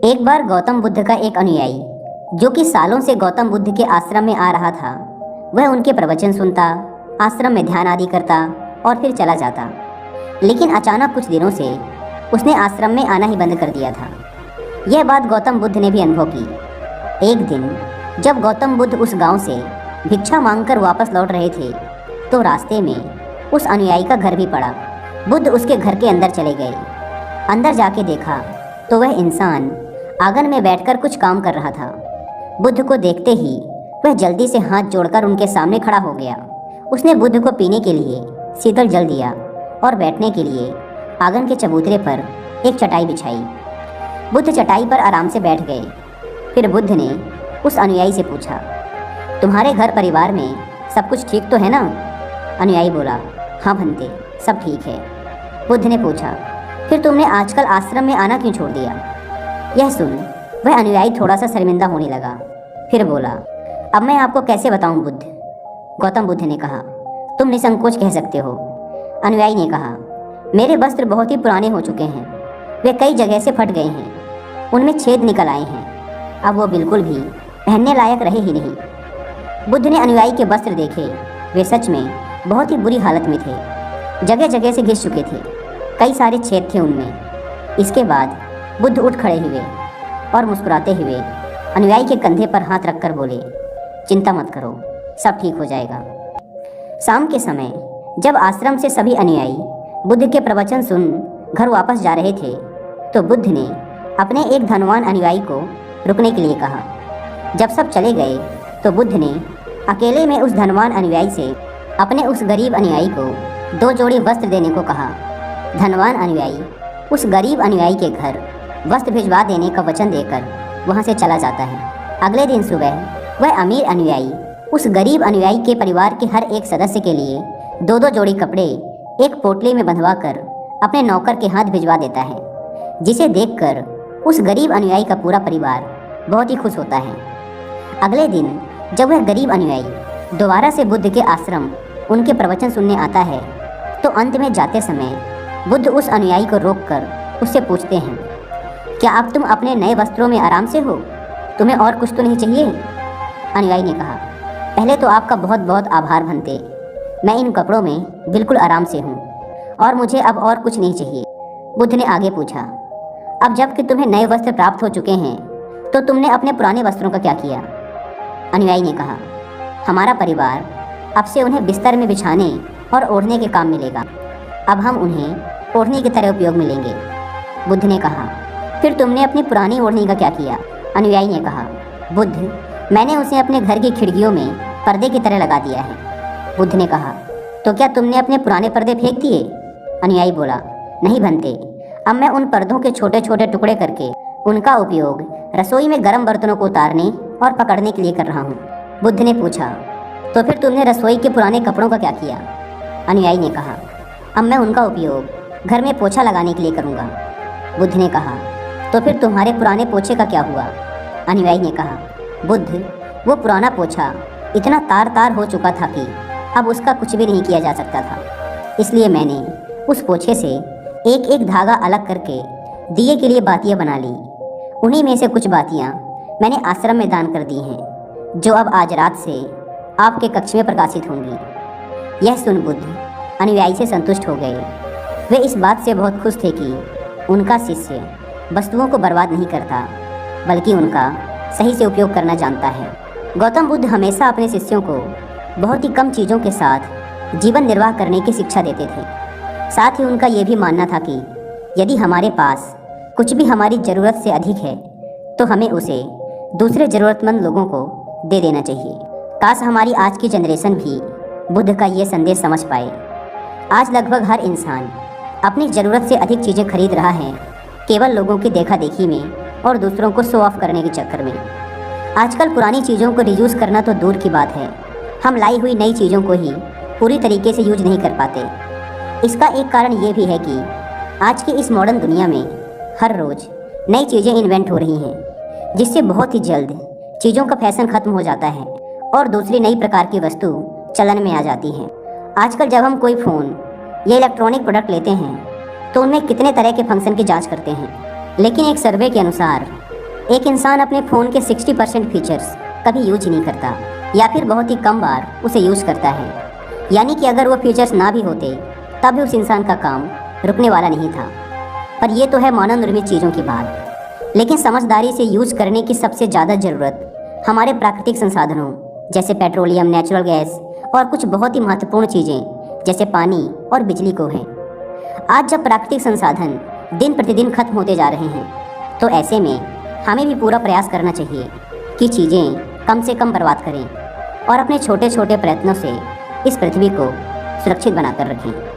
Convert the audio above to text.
एक बार गौतम बुद्ध का एक अनुयायी जो कि सालों से गौतम बुद्ध के आश्रम में आ रहा था, वह उनके प्रवचन सुनता, आश्रम में ध्यान आदि करता और फिर चला जाता। लेकिन अचानक कुछ दिनों से उसने आश्रम में आना ही बंद कर दिया था। यह बात गौतम बुद्ध ने भी अनुभव की। एक दिन जब गौतम बुद्ध उस गांव से भिक्षा मांगकर वापस लौट रहे थे तो रास्ते में उस अनुयायी का घर भी पड़ा। बुद्ध उसके घर के अंदर चले गए। अंदर जाके देखा तो वह इंसान आंगन में बैठकर कुछ काम कर रहा था। बुद्ध को देखते ही वह जल्दी से हाथ जोड़कर उनके सामने खड़ा हो गया। उसने बुद्ध को पीने के लिए शीतल जल दिया और बैठने के लिए आंगन के चबूतरे पर एक चटाई बिछाई। बुद्ध चटाई पर आराम से बैठ गए। फिर बुद्ध ने उस अनुयायी से पूछा, तुम्हारे घर परिवार में सब कुछ ठीक तो है ना? अनुयायी बोला, हाँ भंते, सब ठीक है। बुद्ध ने पूछा, फिर तुमने आजकल आश्रम में आना क्यों छोड़ दिया? यह सुन वह अनुयायी थोड़ा सा शर्मिंदा होने लगा। फिर बोला, अब मैं आपको कैसे बताऊं बुद्ध? गौतम बुद्ध ने कहा, तुम निसंकोच कह सकते हो। अनुयायी ने कहा, मेरे वस्त्र बहुत ही पुराने हो चुके हैं, वे कई जगह से फट गए हैं, उनमें छेद निकल आए हैं, अब वो बिल्कुल भी पहनने लायक रहे ही नहीं। बुद्ध ने अनुयायी के वस्त्र देखे, वे सच में बहुत ही बुरी हालत में थे, जगह जगह से घिस चुके थे, कई सारे छेद थे उनमें। इसके बाद बुद्ध उठ खड़े हुए और मुस्कुराते हुए अनुयायी के कंधे पर हाथ रखकर बोले, चिंता मत करो, सब ठीक हो जाएगा। शाम के समय जब आश्रम से सभी अनुयायी बुद्ध के प्रवचन सुन घर वापस जा रहे थे तो बुद्ध ने अपने एक धनवान अनुयायी को रुकने के लिए कहा। जब सब चले गए तो बुद्ध ने अकेले में उस धनवान अनुयायी से अपने उस गरीब अनुयायी को 2 जोड़ी वस्त्र देने को कहा। धनवान अनुयायी उस गरीब अनुयायी के घर वस्त्र भिजवा देने का वचन देकर वहां से चला जाता है। अगले दिन सुबह वह अमीर अनुयायी उस गरीब अनुयायी के परिवार के हर एक सदस्य के लिए 2-2 जोड़ी कपड़े एक पोटली में बंधवा कर अपने नौकर के हाथ भिजवा देता है, जिसे देखकर उस गरीब अनुयायी का पूरा परिवार बहुत ही खुश होता है। अगले दिन जब वह गरीब अनुयायी दोबारा से बुद्ध के आश्रम उनके प्रवचन सुनने आता है तो अंत में जाते समय बुद्ध उस अनुयायी को रोककर उससे पूछते हैं, क्या अब तुम अपने नए वस्त्रों में आराम से हो? तुम्हें और कुछ तो नहीं चाहिए? अनुयायी ने कहा, पहले तो आपका बहुत बहुत आभार भंते, मैं इन कपड़ों में बिल्कुल आराम से हूँ और मुझे अब और कुछ नहीं चाहिए। बुद्ध ने आगे पूछा, अब जबकि तुम्हें नए वस्त्र प्राप्त हो चुके हैं तो तुमने अपने पुराने वस्त्रों का क्या किया? अनुयायी ने कहा, हमारा परिवार अब से उन्हें बिस्तर में बिछाने और ओढ़ने के काम मिलेगा, अब हम उन्हें ओढ़ने की तरह उपयोग में लेंगे। बुद्ध ने कहा, फिर तुमने अपनी पुरानी ओढ़नी का क्या किया? अनुयायी ने कहा, बुद्ध, मैंने उसे अपने घर की खिड़कियों में पर्दे की तरह लगा दिया है। बुद्ध ने कहा, तो क्या तुमने अपने पुराने पर्दे फेंक दिए? अनुयायी बोला, नहीं भंते, अब मैं उन पर्दों के छोटे छोटे टुकड़े करके उनका उपयोग रसोई में गर्म बर्तनों को उतारने और पकड़ने के लिए कर रहा हूँ। बुद्ध ने पूछा, तो फिर तुमने रसोई के पुराने कपड़ों का क्या किया? अनुयायी ने कहा, अब मैं उनका उपयोग घर में पोछा लगाने के लिए करूँगा। बुद्ध ने कहा, तो फिर तुम्हारे पुराने पोछे का क्या हुआ? अनुयायी ने कहा, बुद्ध, वो पुराना पोछा इतना तार तार हो चुका था कि अब उसका कुछ भी नहीं किया जा सकता था, इसलिए मैंने उस पोछे से एक एक धागा अलग करके दिए के लिए बातियाँ बना ली। उन्हीं में से कुछ बातियाँ मैंने आश्रम में दान कर दी हैं, जो अब आज रात से आपके कक्ष में प्रकाशित होंगी। यह सुन बुद्ध अनुयायी से संतुष्ट हो गए। वे इस बात से बहुत खुश थे कि उनका शिष्य वस्तुओं को बर्बाद नहीं करता, बल्कि उनका सही से उपयोग करना जानता है। गौतम बुद्ध हमेशा अपने शिष्यों को बहुत ही कम चीज़ों के साथ जीवन निर्वाह करने की शिक्षा देते थे। साथ ही उनका ये भी मानना था कि यदि हमारे पास कुछ भी हमारी ज़रूरत से अधिक है तो हमें उसे दूसरे ज़रूरतमंद लोगों को दे देना चाहिए। काश हमारी आज की जनरेशन भी बुद्ध का ये संदेश समझ पाए। आज लगभग हर इंसान अपनी ज़रूरत से अधिक चीज़ें खरीद रहा है, केवल लोगों की देखा देखी में और दूसरों को शो ऑफ करने के चक्कर में। आजकल पुरानी चीज़ों को रीयूज़ करना तो दूर की बात है, हम लाई हुई नई चीज़ों को ही पूरी तरीके से यूज नहीं कर पाते। इसका एक कारण ये भी है कि आज की इस मॉडर्न दुनिया में हर रोज़ नई चीज़ें इन्वेंट हो रही हैं, जिससे बहुत ही जल्द चीज़ों का फैशन ख़त्म हो जाता है और दूसरी नई प्रकार की वस्तु चलन में आ जाती हैं। आजकल जब हम कोई फ़ोन या इलेक्ट्रॉनिक प्रोडक्ट लेते हैं तो उनमें कितने तरह के फंक्शन की जांच करते हैं, लेकिन एक सर्वे के अनुसार एक इंसान अपने फ़ोन के 60% फीचर्स कभी यूज ही नहीं करता या फिर बहुत ही कम बार उसे यूज करता है। यानी कि अगर वो फीचर्स ना भी होते तब भी उस इंसान का काम रुकने वाला नहीं था। पर ये तो है मानव निर्मित चीज़ों की बात, लेकिन समझदारी से यूज करने की सबसे ज़्यादा ज़रूरत हमारे प्राकृतिक संसाधनों जैसे पेट्रोलियम, नेचुरल गैस और कुछ बहुत ही महत्वपूर्ण चीज़ें जैसे पानी और बिजली को है। आज जब प्राकृतिक संसाधन दिन प्रतिदिन खत्म होते जा रहे हैं तो ऐसे में हमें भी पूरा प्रयास करना चाहिए कि चीज़ें कम से कम बर्बाद करें और अपने छोटे छोटे प्रयत्नों से इस पृथ्वी को सुरक्षित बनाकर रखें।